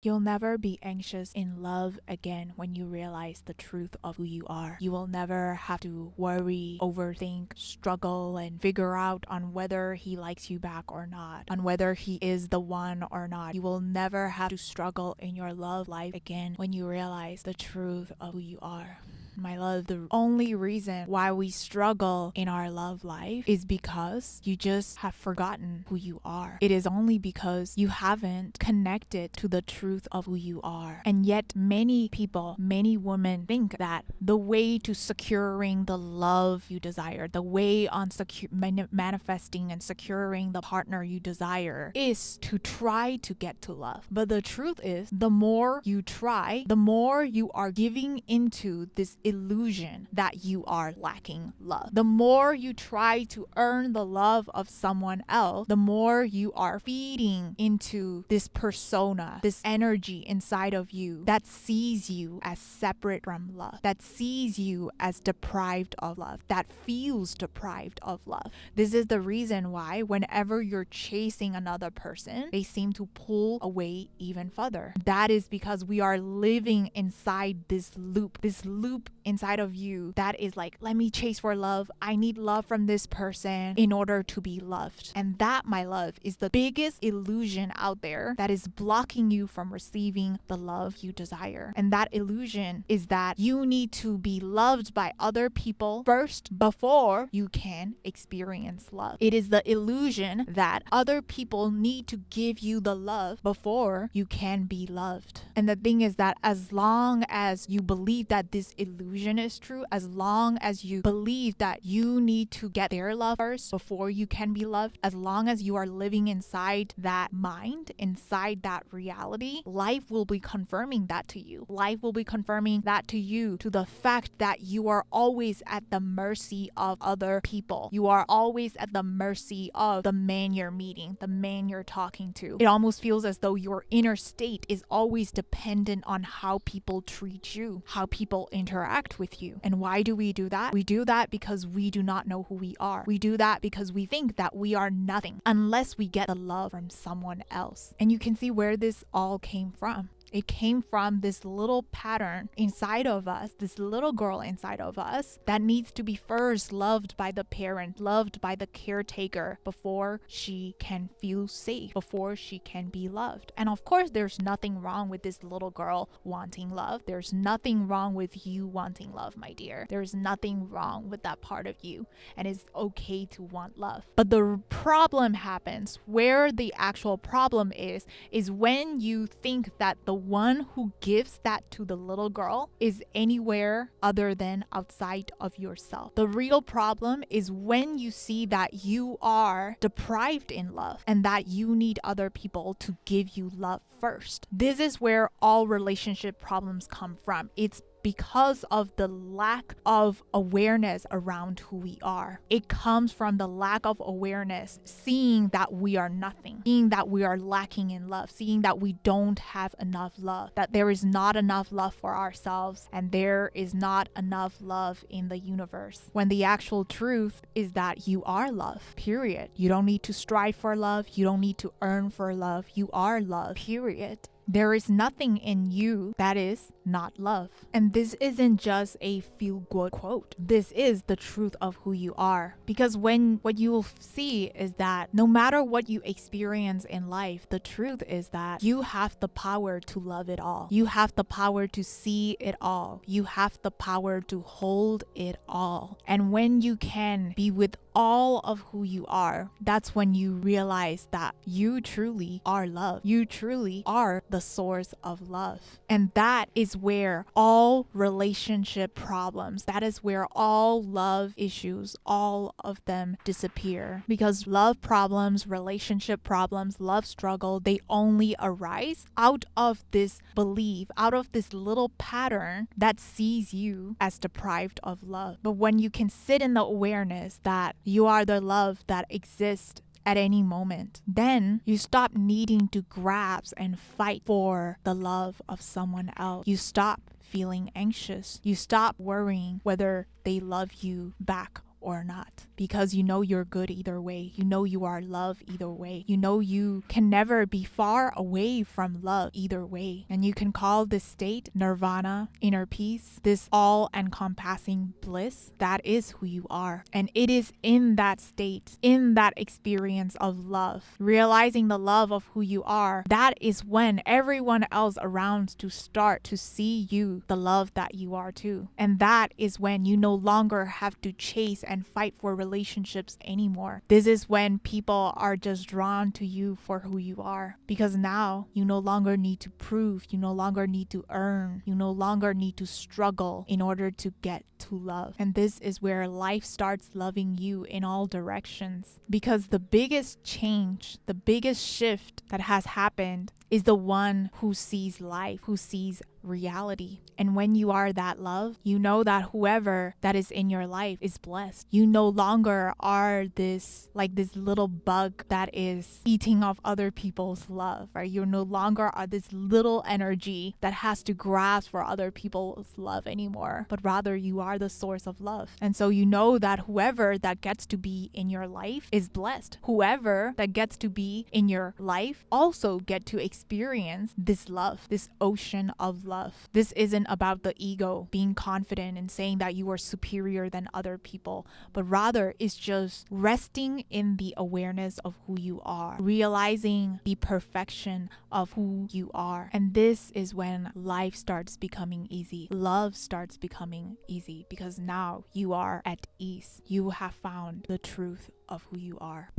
You'll never be anxious in love again when you realize the truth of who you are. You will never have to worry, overthink, struggle, and figure out on whether he likes you back or not, on whether he is the one or not. You will never have to struggle in your love life again when you realize the truth of who you are. My love, the only reason why we struggle in our love life is because you just have forgotten who you are. It is only because you haven't connected to the truth of who you are. And yet many people, many women think that the way to securing the love you desire, the way on manifesting and securing the partner you desire is to try to get to love. But the truth is, the more you try, the more you are giving into this illusion that you are lacking love. The more you try to earn the love of someone else, the more you are feeding into this persona, this energy inside of you that sees you as separate from love, that sees you as deprived of love, that feels deprived of love. This is the reason why whenever you're chasing another person, they seem to pull away even further. That is because we are living inside this loop inside of you that is like, let me chase for love. I need love from this person in order to be loved. And that, my love, is the biggest illusion out there that is blocking you from receiving the love you desire. And that illusion is that you need to be loved by other people first before you can experience love. It is the illusion that other people need to give you the love before you can be loved. And the thing is that as long as you believe that this illusion is true, as long as you believe that you need to get their love first before you can be loved, as long as you are living inside that mind, inside that reality, life will be confirming that to you. Life will be confirming that to you, to the fact that you are always at the mercy of other people. You are always at the mercy of the man you're meeting, the man you're talking to. It almost feels as though your inner state is always dependent on how people treat you, how people interact with you. And why do we do that? We do that because we do not know who we are. We do that because we think that we are nothing unless we get the love from someone else. And you can see where this all came from. It came from this little pattern inside of us, this little girl inside of us that needs to be first loved by the parent, loved by the caretaker before she can feel safe, before she can be loved. And of course, there's nothing wrong with this little girl wanting love. There's nothing wrong with you wanting love, my dear. There's nothing wrong with that part of you. And it's okay to want love. But the problem happens, where the actual problem is when you think that the one who gives that to the little girl is anywhere other than outside of yourself. The real problem is when you see that you are deprived in love and that you need other people to give you love first. This is where all relationship problems come from. It's because of the lack of awareness around who we are. It comes from the lack of awareness, seeing that we are nothing, seeing that we are lacking in love, seeing that we don't have enough love, that there is not enough love for ourselves, and there is not enough love in the universe. When the actual truth is that you are love, period. You don't need to strive for love. You don't need to earn for love. You are love, period. There is nothing in you that is not love. And this isn't just a feel-good quote. This is the truth of who you are. Because what you will see is that no matter what you experience in life, the truth is that you have the power to love it all. You have the power to see it all. You have the power to hold it all. And when you can be with all of who you are, that's when you realize that you truly are love. You truly are the source of love. And that is where all relationship problems, that is where all love issues, all of them disappear. Because love problems, relationship problems, love struggle, they only arise out of this belief, out of this little pattern that sees you as deprived of love. But when you can sit in the awareness that you are the love that exists at any moment, then you stop needing to grasp and fight for the love of someone else. You stop feeling anxious. You stop worrying whether they love you back or not, because you know you're good either way. You know you are love either way. You know you can never be far away from love either way. And you can call this state nirvana, inner peace, this all encompassing bliss. That is who you are. And it is in that state, in that experience of love, realizing the love of who you are, that is when everyone else around to start to see you, the love that you are too. And that is when you no longer have to chase and fight for relationships anymore. This is when people are just drawn to you for who you are, because now you no longer need to prove, you no longer need to earn, you no longer need to struggle in order to get to love. And this is where life starts loving you in all directions, because the biggest change, the biggest shift that has happened is the one who sees life, who sees reality. And when you are that love, you know that whoever that is in your life is blessed. You no longer are this little bug that is eating off other people's love, right? You no longer are this little energy that has to grasp for other people's love anymore, but rather you are the source of love. And so you know that whoever that gets to be in your life is blessed. Whoever that gets to be in your life also get to experience this love, this ocean of love. This isn't about the ego being confident and saying that you are superior than other people, but rather it's just resting in the awareness of who you are, realizing the perfection of who you are. And this is when life starts becoming easy. Love starts becoming easy, because now you are at ease. You have found the truth of who you are.